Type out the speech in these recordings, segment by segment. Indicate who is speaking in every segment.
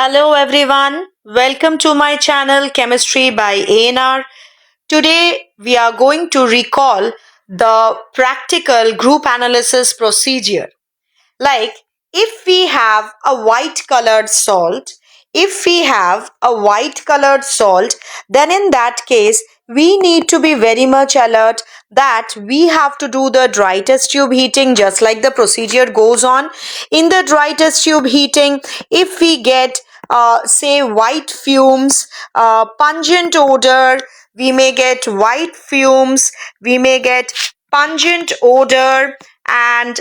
Speaker 1: Hello everyone, welcome to my channel Chemistry by ANR. Today we are going to recall the practical group analysis procedure. Like if we have a white colored salt, then in that case, we need to be very much alert that we have to do the dry test tube heating just like the procedure goes on. In the dry test tube heating, if we get say white fumes, pungent odor, we may get white fumes, we may get pungent odor, and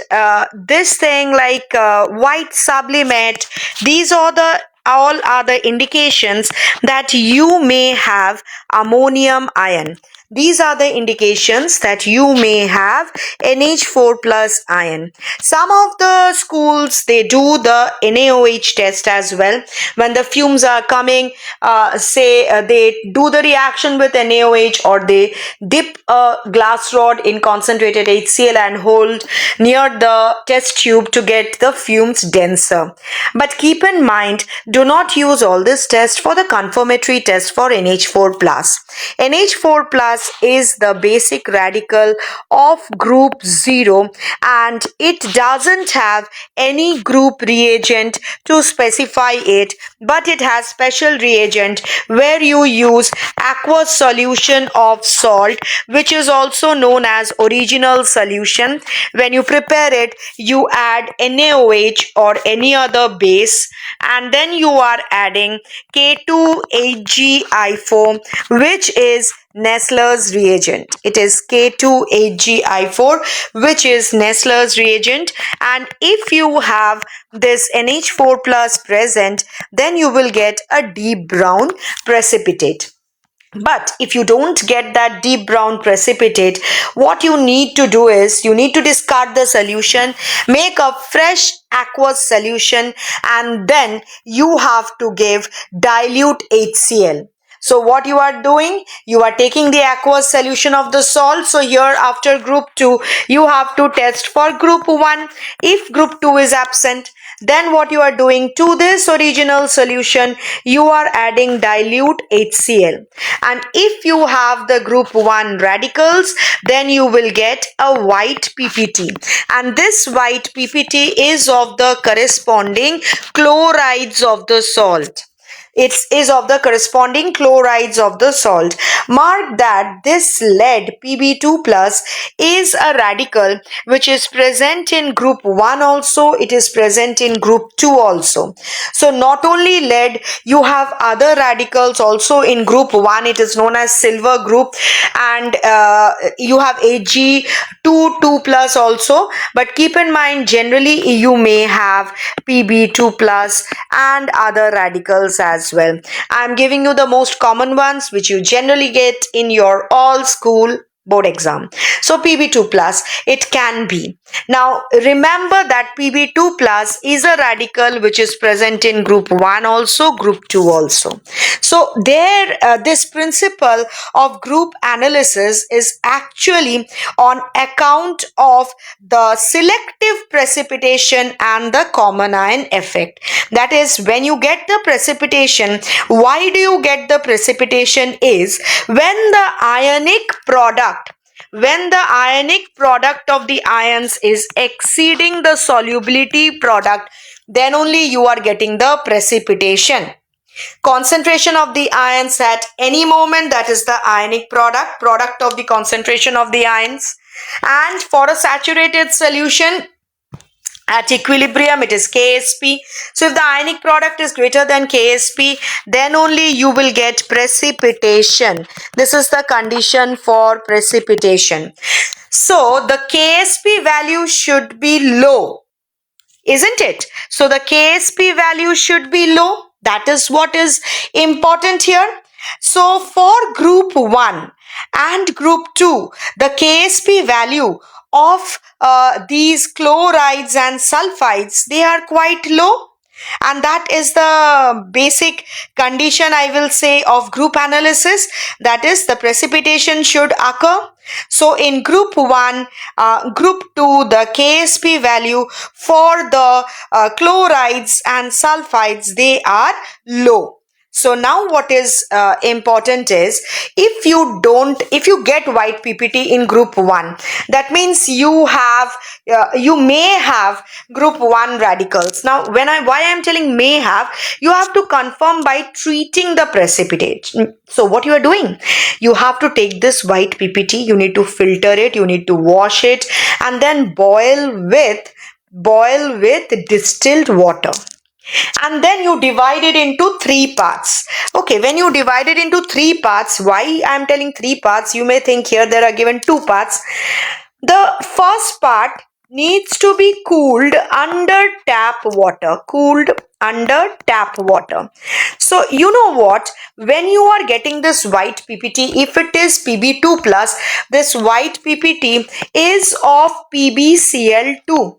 Speaker 1: this thing like white sublimate. These are the all are the indications that you may have ammonium ion. These are the indications that you may have NH4 plus ion. Some of the schools, they do the NaOH test as well. When the fumes are coming, they do the reaction with NaOH, or they dip a glass rod in concentrated HCl and hold near the test tube to get the fumes denser. But keep in mind, do not use all this test for the confirmatory test for NH4 plus. NH4 plus is the basic radical of group 0, and it doesn't have any group reagent to specify it, but it has special reagent where you use aqueous solution of salt, which is also known as original solution. When you prepare it, you add NaOH or any other base, and then you are adding K2HgI4, which is Nessler's reagent. It is K2HgI4, which is Nessler's reagent. And if you have this NH4 plus present, then you will get a deep brown precipitate. But if you don't get that deep brown precipitate, what you need to do is you need to discard the solution, make a fresh aqueous solution, and then you have to give dilute HCl. So what you are doing, you are taking the aqueous solution of the salt. So here after group 2, you have to test for group 1. If group 2 is absent, then what you are doing to this original solution, you are adding dilute HCl. And if you have the group 1 radicals, then you will get a white PPT. And this white PPT is of the corresponding chlorides of the salt. It is of the corresponding chlorides of the salt. Mark that this lead Pb2 plus is a radical which is present in group 1 also, it is present in group 2 also. So not only lead, you have other radicals also in group 1, it is known as silver group, and you have Ag2 plus also. But keep in mind, generally you may have Pb2 plus and other radicals as well. I'm giving you the most common ones which you generally get in your all school board exam. So Pb2 plus, it can be. Now remember that Pb2 plus is a radical which is present in group 1 also, group 2 also. So there this principle of group analysis is actually on account of the selective precipitation and the common ion effect. That is, when you get the precipitation, why do you get the precipitation is when the ionic product of the ions is exceeding the solubility product, then only you are getting the precipitation. Concentration of the ions at any moment, that is the ionic product of the concentration of the ions. And for a saturated solution at equilibrium, it is Ksp. So if the ionic product is greater than Ksp, then only you will get precipitation. This is the condition for precipitation. So the Ksp value should be low, isn't it? So the Ksp value should be low. That is what is important here. So for group 1 and group 2, the Ksp value of these chlorides and sulfides, they are quite low. And that is the basic condition, I will say, of group analysis. That is, the precipitation should occur So in group 1, group 2, the KSP value for the chlorides and sulfides, they are low. So now what is important is, if you get white PPT in group 1, that means you may have group 1 radicals. Now why I am telling may have, you have to confirm by treating the precipitate. So what you are doing, you have to take this white PPT, you need to filter it, you need to wash it, and then boil with distilled water, and then you divide it into 3 parts. Okay, when you divide it into 3 parts, why I am telling 3 parts, you may think here there are given 2 parts. The first part needs to be cooled under tap water, So you know what, when you are getting this white PPT, if it is Pb2 plus, this white PPT is of PbCl2.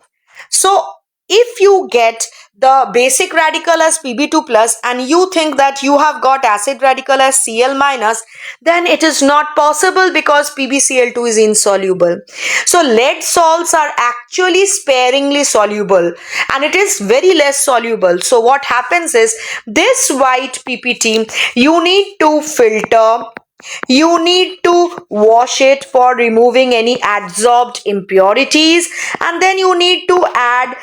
Speaker 1: So if you get the basic radical as Pb2 plus and you think that you have got acid radical as Cl minus, then it is not possible because PbCl2 is insoluble. So lead salts are actually sparingly soluble and it is very less soluble. So what happens is, this white PPT you need to filter, you need to wash it for removing any adsorbed impurities, and then you need to add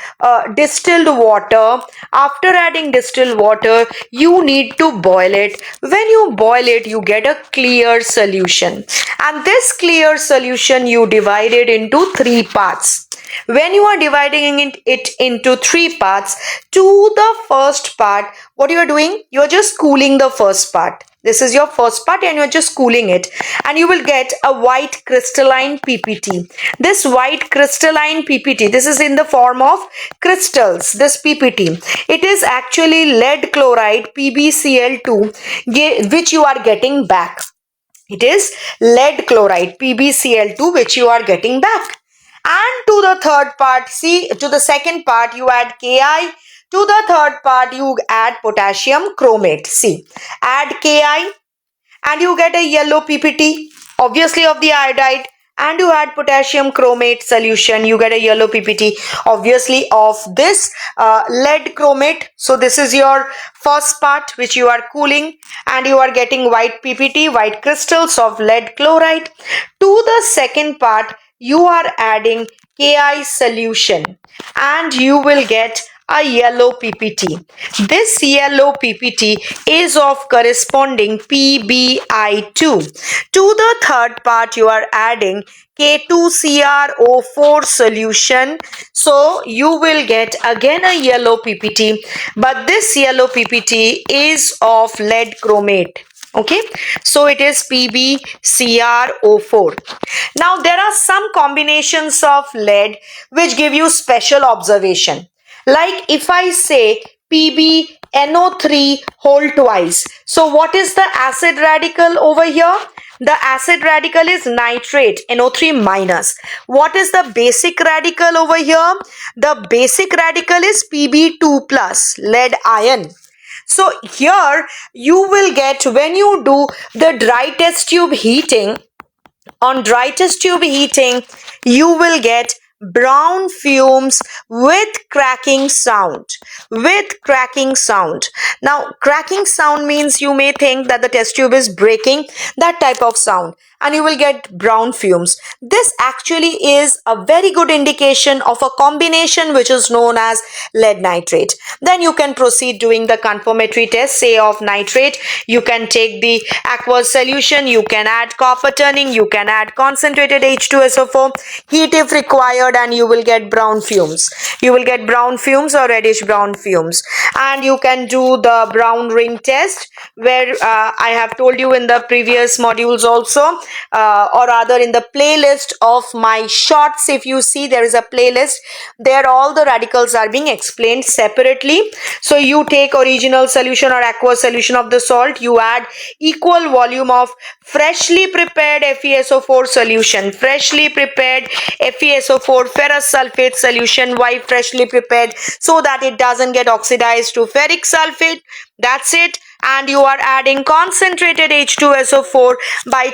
Speaker 1: distilled water. After adding distilled water, you need to boil it. When you boil it, you get a clear solution, and this clear solution you divide it into 3 parts. When you are dividing it into 3 parts, to the first part, what you are doing, you are just cooling the first part. This is your first part and you're just cooling it, and you will get a white crystalline PPT. This white crystalline PPT, this is in the form of crystals, this PPT. It is actually lead chloride PbCl2 which you are getting back. It is lead chloride PbCl2 which you are getting back. And to the third part, see, to the second part you add Ki. To the third part, you add potassium chromate. See, add Ki and you get a yellow PPT, obviously of the iodide, and you add potassium chromate solution, you get a yellow PPT, obviously of this lead chromate. So this is your first part which you are cooling, and you are getting white PPT, white crystals of lead chloride. To the second part, you are adding Ki solution, and you will get a yellow PPT. This yellow PPT is of corresponding PbI2. To the third part, you are adding K2CrO4 solution. So you will get again a yellow PPT, but this yellow PPT is of lead chromate. Okay, so it is PbCrO4. Now there are some combinations of lead which give you special observation. Like if I say PbNO3 whole twice. So what is the acid radical over here? The acid radical is nitrate, NO3 minus. What is the basic radical over here? The basic radical is Pb2 plus, lead ion. So here you will get, when you do the dry test tube heating, on dry test tube heating, you will get brown fumes with cracking sound. Now cracking sound means you may think that the test tube is breaking, that type of sound, and you will get brown fumes. This actually is a very good indication of a combination which is known as lead nitrate. Then you can proceed doing the confirmatory test, say of nitrate. You can take the aqueous solution, you can add copper turning, you can add concentrated H2SO4, heat if required, and you will get brown fumes. You will get brown fumes or reddish brown fumes. And you can do the brown ring test, where I have told you in the previous modules also, or rather in the playlist of my shorts. If you see, there is a playlist there, all the radicals are being explained separately. So you take original solution or aqueous solution of the salt, you add equal volume of freshly prepared FeSO4 solution, freshly prepared FeSO4 ferrous sulfate solution. Why freshly prepared? So that it doesn't get oxidized to ferric sulfate. That's it. And you are adding concentrated H2SO4 by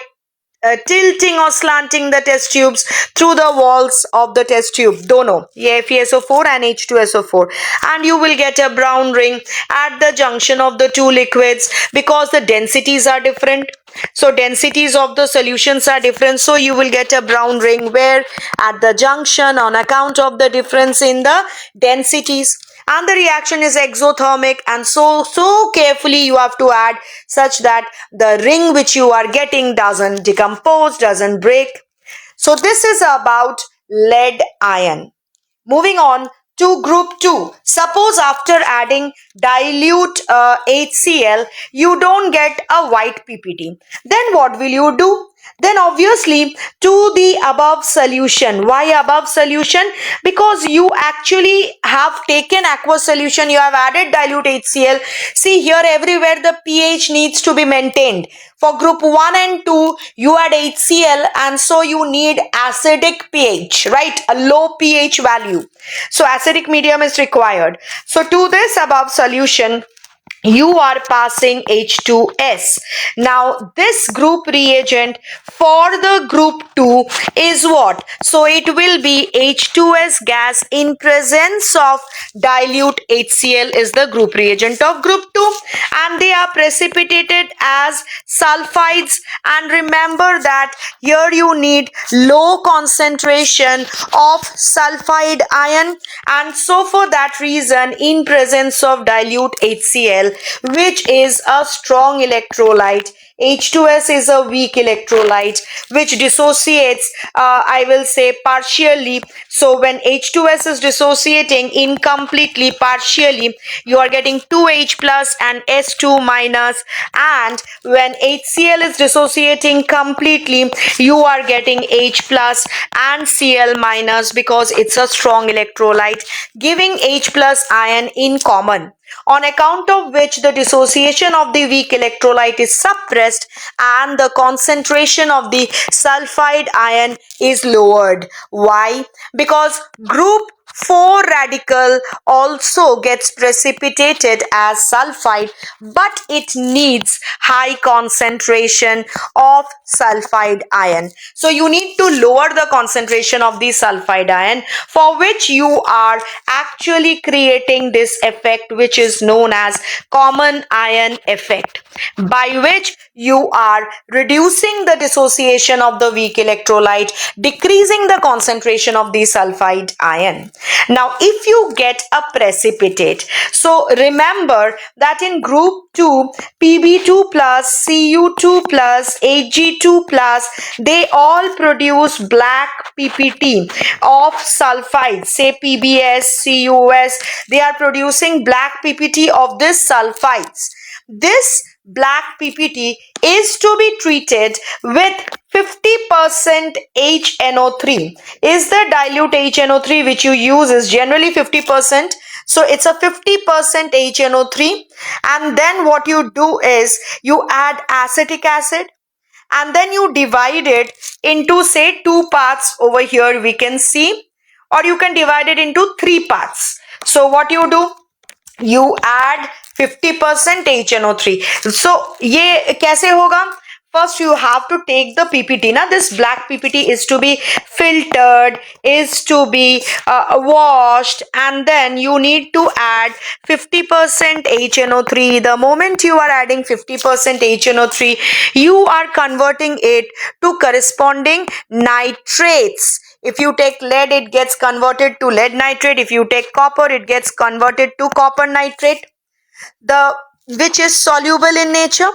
Speaker 1: tilting or slanting the test tubes through the walls of the test tube, dono, ये FeSO4 and H2SO4, and you will get a brown ring at the junction of the two liquids because the densities are different. So densities of the solutions are different, so you will get a brown ring where at the junction on account of the difference in the densities, and the reaction is exothermic, and so carefully you have to add such that the ring which you are getting doesn't decompose, doesn't break. So this is about lead ion. Moving on to group 2. Suppose after adding dilute HCl, you don't get a white PPT. Then what will you do? Then obviously to the above solution. Why above solution? Because you actually have taken aqueous solution, you have added dilute HCl. See here, everywhere the pH needs to be maintained. For group 1 and 2, you add HCl, and so you need acidic pH, right? A low pH value. So acidic medium is required. So to this above solution, you are passing H2S. Now this group reagent for the group 2 is what? So it will be H2S gas in presence of dilute HCl is the group reagent of group 2, and they are precipitated as sulfides. And remember that here you need low concentration of sulfide ion, and so for that reason in presence of dilute HCl, which is a strong electrolyte, H2S is a weak electrolyte which dissociates, I will say partially. So when H2S is dissociating incompletely, partially, you are getting 2H plus and S2 minus, and when HCl is dissociating completely, you are getting H plus and Cl minus because it's a strong electrolyte, giving H plus ion in common, on account of which the dissociation of the weak electrolyte is suppressed and the concentration of the sulfide ion is lowered. Why? Because group 4 radical also gets precipitated as sulfide, but it needs high concentration of sulfide ion. So you need to lower the concentration of the sulfide ion, for which you are actually creating this effect which is known as common ion effect, by which you are reducing the dissociation of the weak electrolyte, decreasing the concentration of the sulfide ion. Now if you get a precipitate, so remember that in group 2, Pb2 plus, Cu2 plus, Hg2 plus, they all produce black PPT of sulfides, say PbS, CuS, they are producing black PPT of this sulfides. This black PPT is to be treated with 50% HNO3. Is the dilute HNO3 which you use is generally 50%. So it's a 50% HNO3, and then what you do is you add acetic acid, and then you divide it into, say, 2 parts over here we can see, or you can divide it into 3 parts. So what you do, you add 50% HNO3. So ये कैसे होगा? First you have to take the PPT. Now this black PPT is to be filtered, is to be washed, and then you need to add 50% HNO3. The moment you are adding 50% HNO3, you are converting it to corresponding nitrates. If you take lead, it gets converted to lead nitrate. If you take copper, it gets converted to copper nitrate, which is soluble in nature.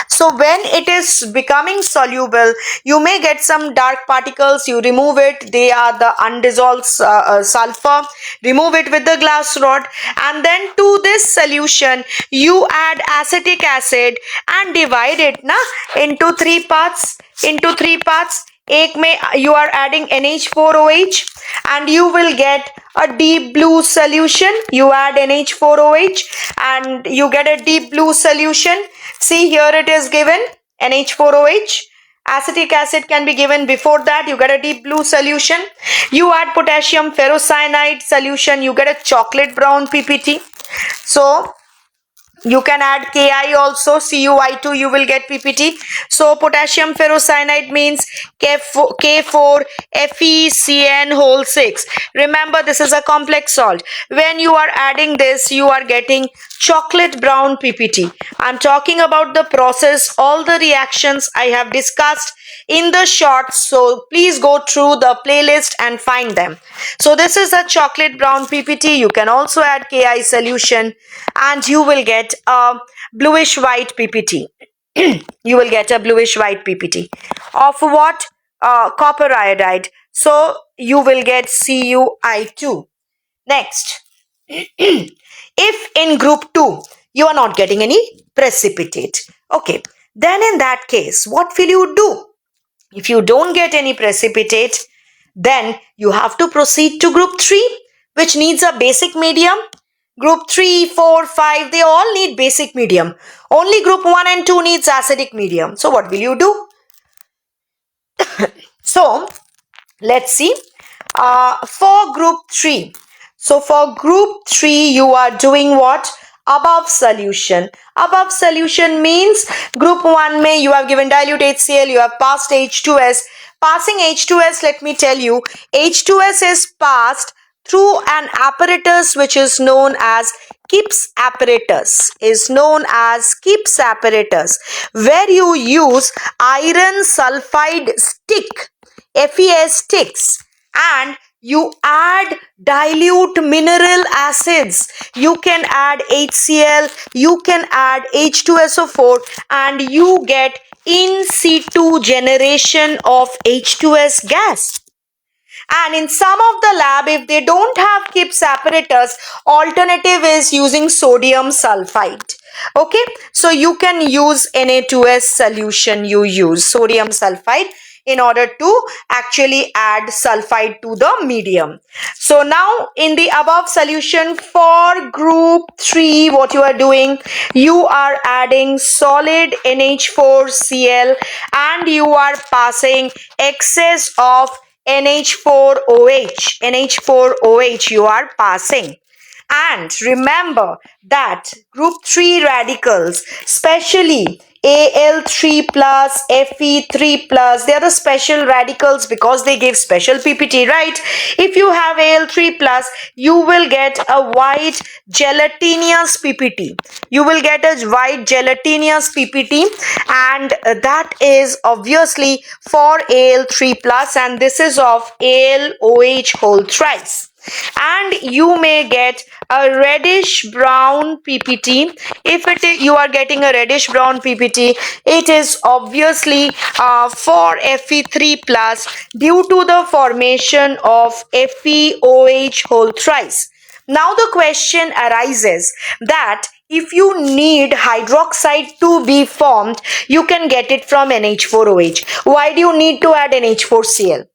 Speaker 1: So when it is becoming soluble, you may get some dark particles. You remove it. They are the undissolved sulfur. Remove it with the glass rod, and then to this solution you add acetic acid and divide it into 3 parts. एक में you are adding NH4OH, and you will get a deep blue solution. You add NH4OH and you get a deep blue solution. See here it is given NH4OH. Acetic acid can be given before that. You get a deep blue solution. You add potassium ferrocyanide solution. You get a chocolate brown PPT. So You can add Ki also, CuI2, you will get PPT. So potassium ferrocyanide means K4 FeCN whole 6. Remember, this is a complex salt. When you are adding this, you are getting chocolate brown PPT. I'm talking about the process, all the reactions I have discussed in the shorts, so please go through the playlist and find them. So this is a chocolate brown PPT. You can also add Ki solution and you will get a bluish white PPT. You will get a bluish white PPT of what? Copper iodide. So you will get CuI2. Next, if in group 2 you are not getting any precipitate, okay, then in that case what will you do? If you don't get any precipitate, then you have to proceed to group 3, which needs a basic medium. Group 3, 4, 5, they all need basic medium. Only group 1 and 2 needs acidic medium. So what will you do? So let's see. For group 3. So for group 3, you are doing what? Above solution. Above solution means group 1 mein you have given dilute HCl, you have passed H2S. Passing H2S, let me tell you, H2S is passed through an apparatus which is known as Kipp's apparatus, where you use iron sulfide stick, FeS sticks, and you add dilute mineral acids. You can add HCl, you can add H2SO4, and you get in situ generation of H2S gas. And in some of the lab, if they don't have Kipp's apparatus, alternative is using sodium sulfide. Okay, so you can use Na2S solution, you use sodium sulfide in order to actually add sulfide to the medium. So now in the above solution for group 3, what you are doing, you are adding solid NH4Cl and you are passing excess of NH4OH you are passing. And remember that group 3 radicals, especially Al3 plus, Fe3 plus, they are the special radicals because they give special PPT, right? If you have Al3 plus, you will get a white gelatinous PPT. You will get a white gelatinous PPT, and that is obviously for Al3 plus, and this is of AlOH whole thrice. And you may get a reddish brown PPT. If you are getting a reddish brown PPT, it is obviously for Fe3 plus due to the formation of FeOH whole thrice. Now the question arises that if you need hydroxide to be formed, you can get it from NH4OH. Why do you need to add NH4Cl?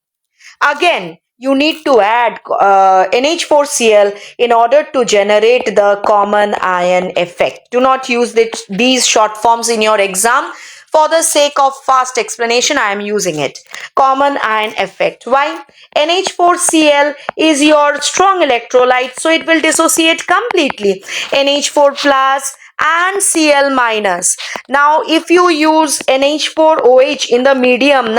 Speaker 1: Again, you need to add NH4Cl in order to generate the common ion effect. Do not use these short forms in your exam. For the sake of fast explanation, I am using it. Common ion effect. Why? NH4Cl is your strong electrolyte, so it will dissociate completely. NH4 plus and Cl minus. Now if you use NH4OH in the medium,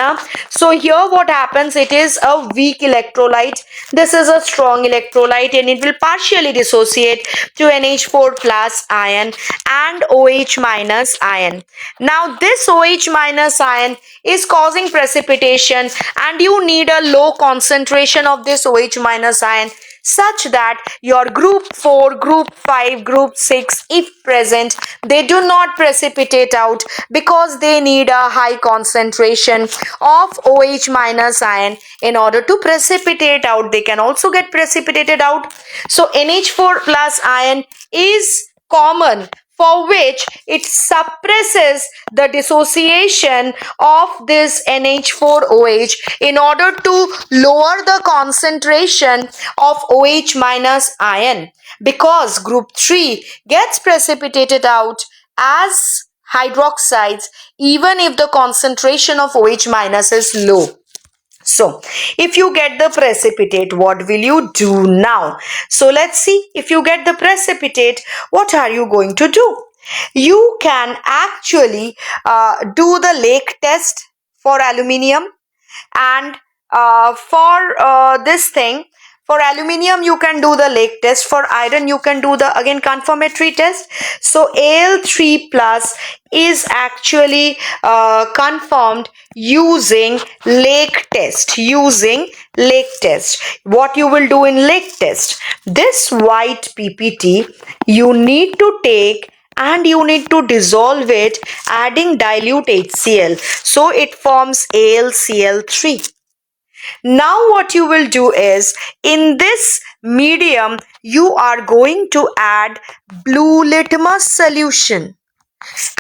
Speaker 1: so here what happens, it is a weak electrolyte, this is a strong electrolyte, and it will partially dissociate to NH4 plus ion and OH minus ion. Now this OH minus ion is causing precipitation, and you need a low concentration of this OH minus ion such that your group 4, group 5, group 6, if present, they do not precipitate out because they need a high concentration of OH minus ion in order to precipitate out. They can also get precipitated out. So NH4 plus ion is common, for which it suppresses the dissociation of this NH4OH in order to lower the concentration of OH minus ion, because group 3 gets precipitated out as hydroxides even if the concentration of OH minus is low. So if you get the precipitate, what will you do now? So let's see, if you get the precipitate, what are you going to do? You can actually do the Lake test for aluminium, and for this thing, for aluminium you can do the Lake test. For iron you can do the again confirmatory test. So Al3 plus is actually confirmed using Lake test. What you will do in Lake test, this white PPT you need to take and you need to dissolve it adding dilute HCl, so it forms AlCl3. Now what you will do is, in this medium you are going to add blue litmus solution,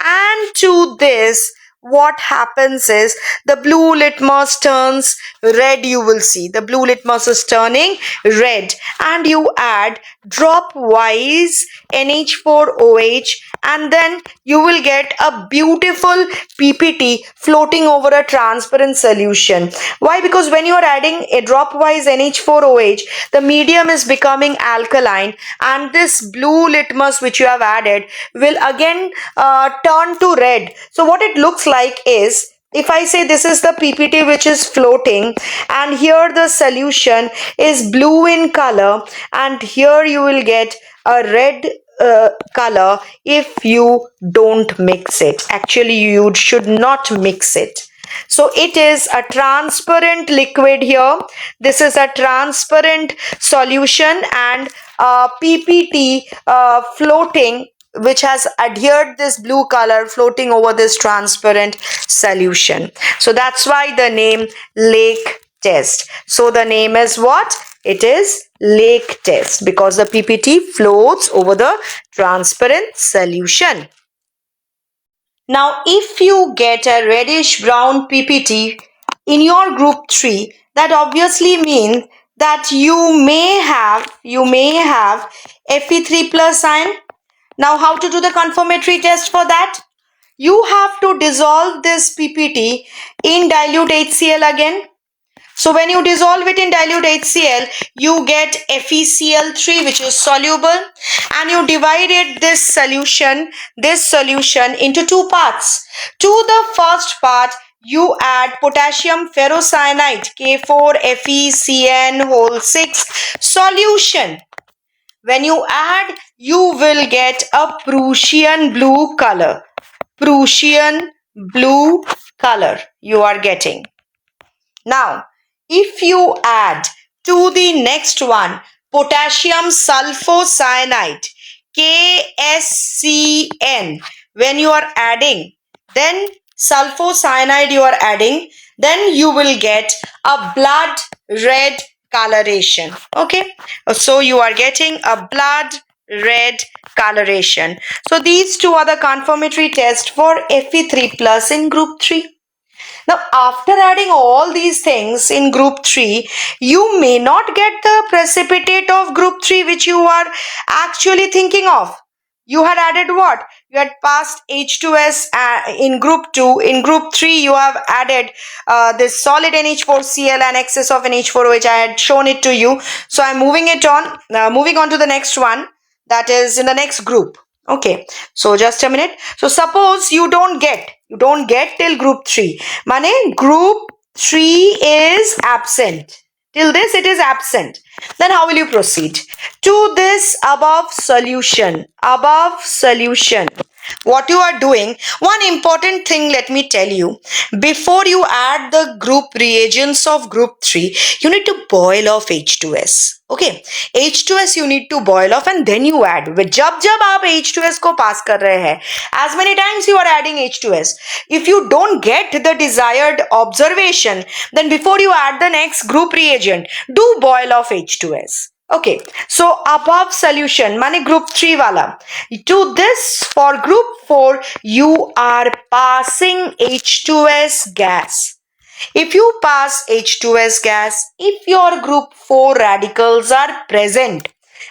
Speaker 1: and to this what happens is the blue litmus turns red. You will see the blue litmus is turning red, and you add drop wise NH4OH, and then you will get a beautiful PPT floating over a transparent solution. Why? Because when you are adding a drop wise NH4OH, the medium is becoming alkaline, and this blue litmus which you have added will again turn to red. So what it looks like is, if I say this is the PPT which is floating, and here the solution is blue in color, and here you will get a red color if you don't mix it. Actually, you should not mix it. So it is a transparent liquid here. This is a transparent solution, and PPT floating, which has adhered this blue color floating over this transparent solution. So that's why the name Lake test. So the name is what? It is Lake test, because the PPT floats over the transparent solution. Now, if you get a reddish brown PPT in your group 3, that obviously means that you may have Fe3 plus ion. Now, how to do the confirmatory test for that? You have to dissolve this PPT in dilute HCl again. So when you dissolve it in dilute HCl, you get FeCl3, which is soluble, and you divided this solution into two parts. To the first part, you add potassium ferrocyanide K4FeCN whole 6 solution. When you add, you will get a Prussian blue color. Prussian blue color you are getting. Now, if you add to the next one potassium sulfocyanide KSCN, when you are adding, then sulfocyanide you are adding, then you will get a blood red coloration. Okay, so you are getting a blood red coloration. So these two are the confirmatory tests for Fe3 plus in group 3. Now, after adding all these things in group 3, you may not get the precipitate of group 3 which you are actually thinking of. You had added what? You had passed H2S in group 2. In group 3, you have added this solid NH4Cl and excess of NH4OH. I had shown it to you. So I'm moving on to the next one, that is in the next group. Okay, so just a minute. So suppose you don't get till group 3. Mane group 3 is absent. Till this it is absent. Then how will you proceed? To this above solution. What you are doing, one important thing let me tell you. Before you add the group reagents of group 3, you need to boil off H2S. Okay, H2S you need to boil off and then you add. जब आप H2S को pass कर रहे हैं, as many times you are adding H2S. If you don't get the desired observation, then before you add the next group reagent, do boil off H2S. Okay, so above solution, mane group 3 wala. To this, for group 4, you are passing H2S gas. If you pass H2S gas, if your group 4 radicals are present,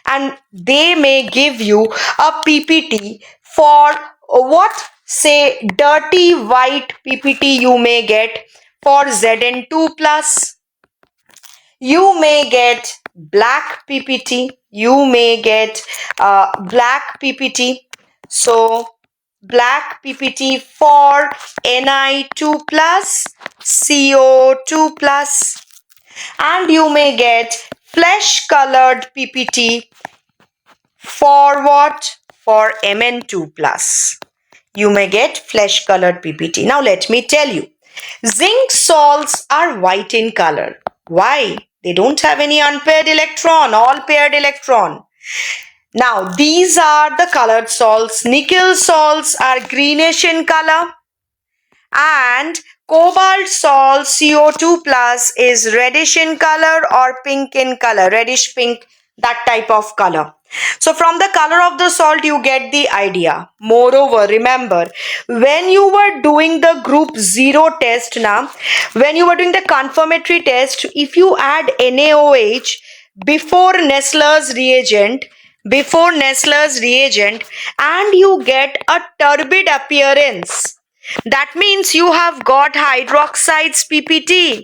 Speaker 1: and they may give you a PPT for what? Say dirty white PPT you may get for Zn2 plus. You may get black PPT. You may get black PPT. So black PPT for Ni2 plus, CO2 plus, and you may get flesh colored PPT for what? For Mn2 plus. You may get flesh colored PPT. Now let me tell you, zinc salts are white in color. Why? They don't have any unpaired electron, all paired electron. Now these are the colored salts. Nickel salts are greenish in color, and cobalt salt CO2 plus is reddish in color or pink in color, reddish pink, that type of color. So from the color of the salt you get the idea. Moreover, remember, when you were doing the group 0 test now, when you were doing the confirmatory test, if you add NaOH before Nessler's reagent, and you get a turbid appearance, that means you have got hydroxides PPT.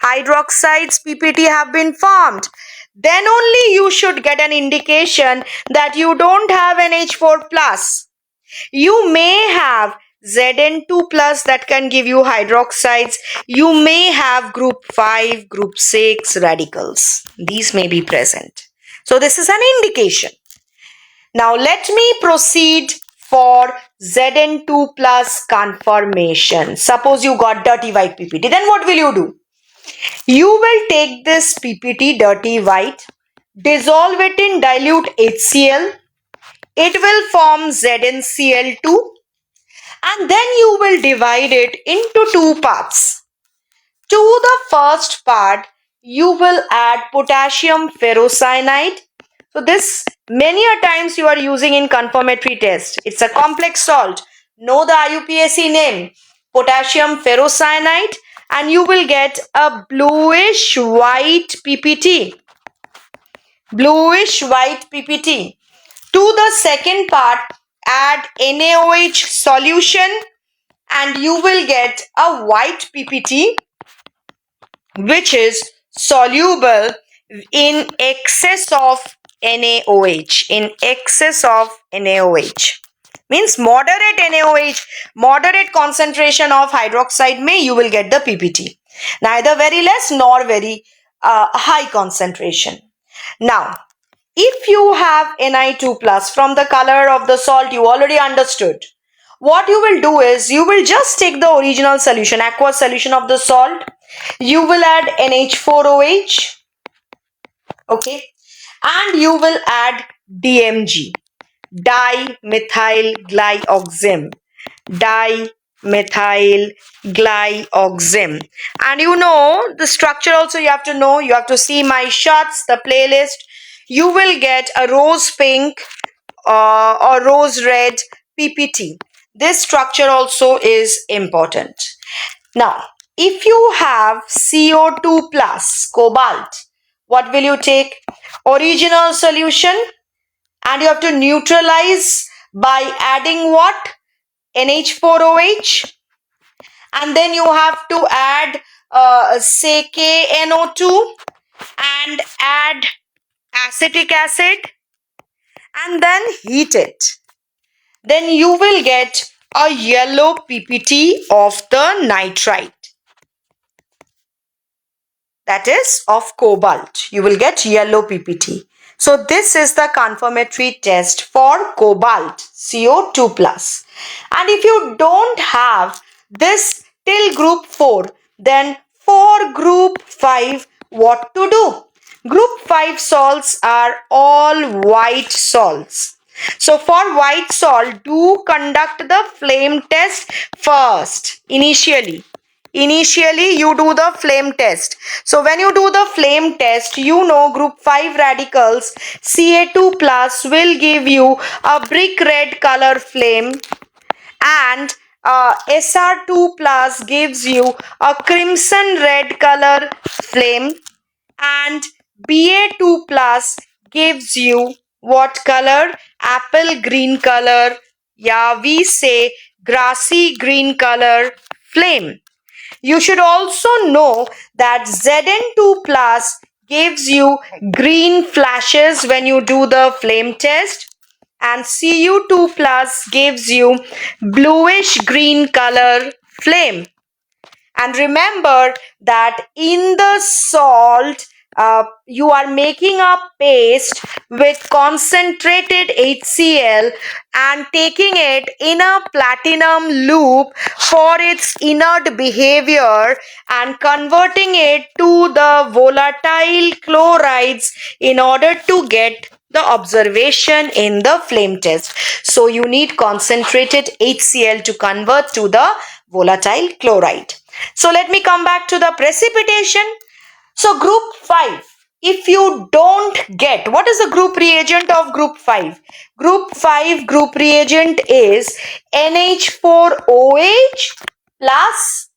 Speaker 1: Hydroxides PPT have been formed. Then only you should get an indication that you don't have NH4 plus. You may have Zn2 plus that can give you hydroxides. You may have group 5, group 6 radicals. These may be present. So this is an indication. Now let me proceed for Zn2 plus confirmation. Suppose you got dirty white PPT, then what will you do? You will take this PPT dirty white, dissolve it in dilute HCl, it will form ZnCl2, and then you will divide it into two parts. To the first part, you will add potassium ferrocyanide. So this many a times you are using in confirmatory test. It's a complex salt. Know the IUPAC name, potassium ferrocyanide, and you will get a bluish white PPT. Bluish white PPT. To the second part, add NaOH solution and you will get a white PPT which is soluble in excess of NaOH. In excess of NaOH. Means moderate NaOH, moderate concentration of hydroxide may you will get the PPT. Neither very less nor very high concentration. Now, if you have Ni2 plus from the color of the salt you already understood, what you will do is you will just take the original solution, aqueous solution of the salt. You will add NH4OH, okay, and you will add DMG, dimethyl glyoxime, and you know the structure also you have to know. You have to see my shots, the playlist. You will get a rose pink or rose red PPT. This structure also is important. Now, if you have CO2 plus cobalt, what will you take? Original solution, and you have to neutralize by adding what? NH4OH, and then you have to add say KNO2 and add acetic acid and then heat it. Then you will get a yellow PPT of the nitrite. That is of cobalt. You will get yellow PPT. So this is the confirmatory test for cobalt CO2 plus. And if you don't have this till group 4, then for group 5, what to do? Group 5 salts are all white salts. So for white salt, do conduct the flame test first initially. Initially, you do the flame test. So when you do the flame test, you know group 5 radicals Ca2 plus will give you a brick red color flame, and Sr2 plus gives you a crimson red color flame, and Ba2 plus gives you what color? Apple green color. Yeah, we say grassy green color flame. You should also know that Zn2 plus gives you green flashes when you do the flame test, and Cu2 plus gives you bluish green color flame. And remember that in the salt, you are making a paste with concentrated HCl and taking it in a platinum loop for its inert behavior and converting it to the volatile chlorides in order to get the observation in the flame test. So you need concentrated HCl to convert to the volatile chloride. So let me come back to the precipitation. So group 5, if you don't get, what is the group reagent of group 5? Group 5 group reagent is NH4OH plus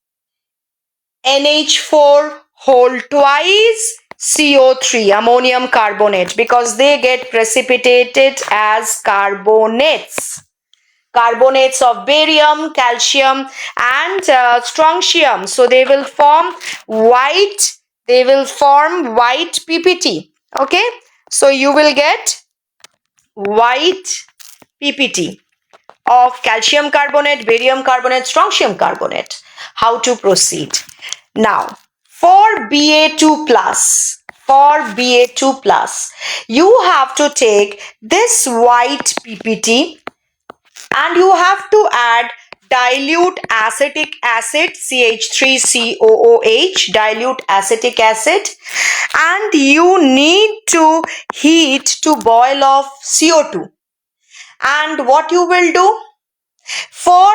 Speaker 1: NH4 whole twice CO3, ammonium carbonate, because they get precipitated as carbonates. Carbonates of barium, calcium and strontium. So they will form white PPT. Okay. So you will get white PPT of calcium carbonate, barium carbonate, strontium carbonate. How to proceed? Now, for Ba2 plus, you have to take this white PPT and you have to add dilute acetic acid CH3COOH, dilute acetic acid, and you need to heat to boil off CO2. And what you will do? For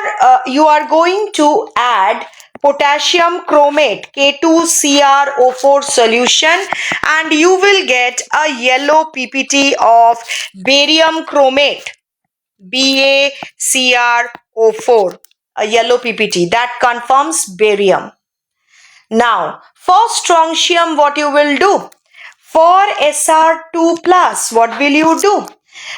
Speaker 1: you are going to add potassium chromate K2CrO4 solution and you will get a yellow PPT of barium chromate BaCrO4, a yellow PPT that confirms barium. Now, for strontium, what you will do? For Sr2 plus, what will you do?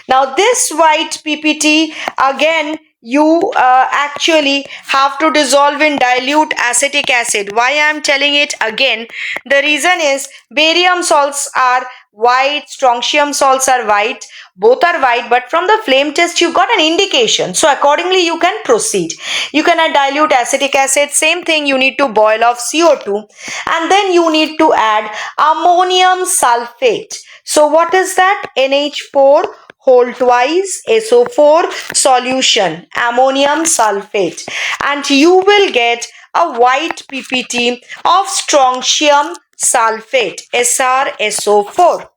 Speaker 1: Now, this white PPT, again, you actually have to dissolve in dilute acetic acid. Why I am telling it again? The reason is barium salts are white, strontium salts are white, both are white, but from the flame test you got an indication. So accordingly you can proceed. You can add dilute acetic acid, same thing, you need to boil off CO2 and then you need to add ammonium sulfate. So what is that? NH4 whole twice SO4 solution, ammonium sulfate, and you will get a white PPT of strontium sulfate, SrSO4.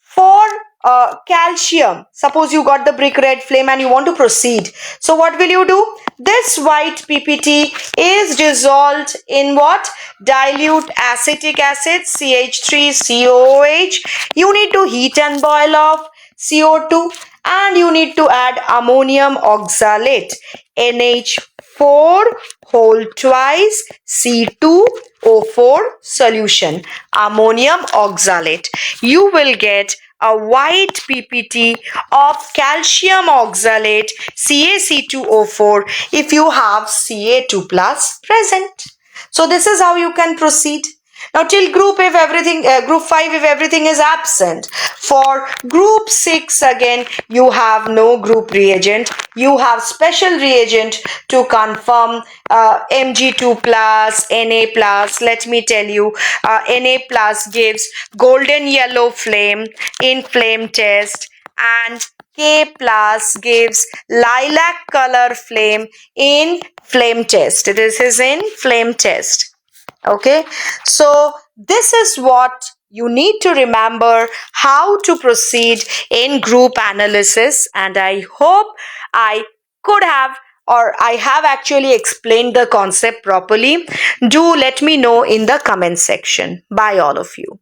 Speaker 1: For calcium, suppose you got the brick red flame and you want to proceed. So what will you do? This white PPT is dissolved in what? Dilute acetic acid CH3COOH. You need to heat and boil off CO2 and you need to add ammonium oxalate NH4 whole twice C2O4 solution, ammonium oxalate. You will get a white PPT of calcium oxalate CaC2O4 if you have Ca2 plus present. So this is how you can proceed. Now till group 5 if everything is absent. For group 6 again you have no group reagent. You have special reagent to confirm Mg2 plus, Na plus. Let me tell you, Na plus gives golden yellow flame in flame test and K plus gives lilac color flame in flame test. This is in flame test. Okay, so this is what you need to remember how to proceed in group analysis, and I hope I could have or I have actually explained the concept properly. Do let me know in the comment section. Bye all of you.